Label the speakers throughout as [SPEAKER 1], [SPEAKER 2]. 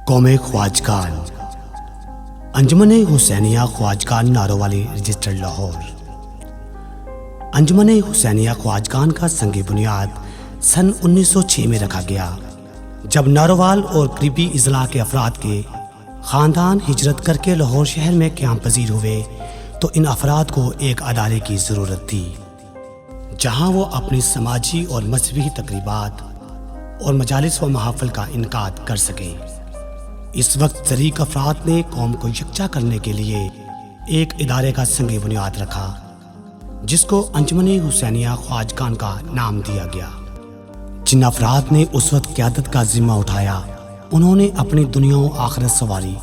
[SPEAKER 1] قوم خواجگان انجمن حسینیہ خواجگان نارووالی رجسٹر لاہور۔ انجمن حسینیہ خواجگان کا سنگ بنیاد سن 1906 میں رکھا گیا، جب نارووال اور قریبی اضلاع کے افراد کے خاندان ہجرت کر کے لاہور شہر میں قیام پذیر ہوئے تو ان افراد کو ایک ادارے کی ضرورت تھی جہاں وہ اپنی سماجی اور مذہبی تقریبات اور مجالس و محافل کا انعقاد کر سکیں۔ اس وقت ظریق افراد نے قوم کو یکجا کرنے کے لیے ایک ادارے کا سنگ بنیاد رکھا جس کو انجمن حسینیہ خواجگان کا نام دیا گیا۔ جن افراد نے اس وقت قیادت کا ذمہ اٹھایا انہوں نے اپنی دنیا و آخرت سنواری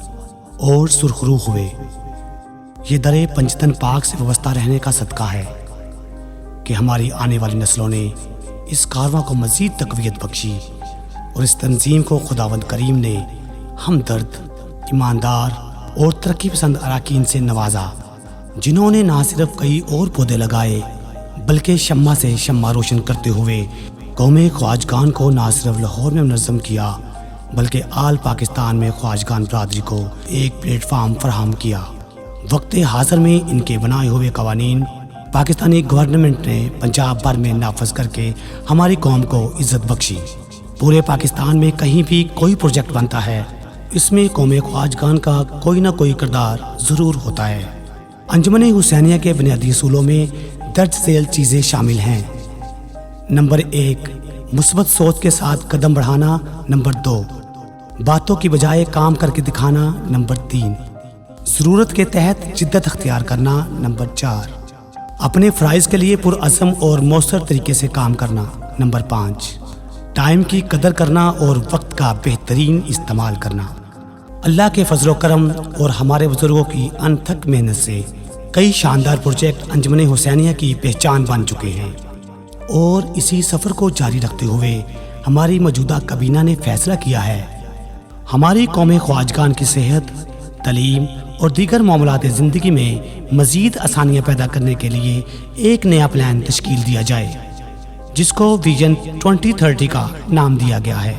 [SPEAKER 1] اور سرخرو ہوئے۔ یہ درے پنجتن پاک سے وابستہ رہنے کا صدقہ ہے کہ ہماری آنے والی نسلوں نے اس کارواں کو مزید تقویت بخشی اور اس تنظیم کو خداوند کریم نے ہمدرد، ایماندار اور ترقی پسند اراکین سے نوازا، جنہوں نے نہ صرف کئی اور پودے لگائے بلکہ شمع سے شمع روشن کرتے ہوئے قوم خواجگان کو نہ صرف لاہور میں منظم کیا بلکہ آل پاکستان میں خواجگان برادری کو ایک پلیٹ فارم فراہم کیا۔ وقت حاضر میں ان کے بنائے ہوئے قوانین پاکستانی گورنمنٹ نے پنجاب بھر میں نافذ کر کے ہماری قوم کو عزت بخشی۔ پورے پاکستان میں کہیں بھی کوئی پروجیکٹ بنتا ہے اس میں قوم خواجگان کا کوئی نہ کوئی کردار ضرور ہوتا ہے۔ انجمن حسینیہ کے بنیادی اصولوں میں درج ذیل چیزیں شامل ہیں۔ نمبر 1، مثبت سوچ کے ساتھ قدم بڑھانا۔ نمبر 2، باتوں کی بجائے کام کر کے دکھانا۔ نمبر 3، ضرورت کے تحت جدت اختیار کرنا۔ نمبر 4، اپنے فرائض کے لیے پرعزم اور مؤثر طریقے سے کام کرنا۔ نمبر 5، ٹائم کی قدر کرنا اور وقت کا بہترین استعمال کرنا۔ اللہ کے فضل و کرم اور ہمارے بزرگوں کی انتھک محنت سے کئی شاندار پروجیکٹ انجمن حسینیہ کی پہچان بن چکے ہیں، اور اسی سفر کو جاری رکھتے ہوئے ہماری موجودہ کابینہ نے فیصلہ کیا ہے ہماری قوم خواجگان کی صحت، تعلیم اور دیگر معاملات زندگی میں مزید آسانیاں پیدا کرنے کے لیے ایک نیا پلان تشکیل دیا جائے جس کو ویژن 2030 کا نام دیا گیا ہے۔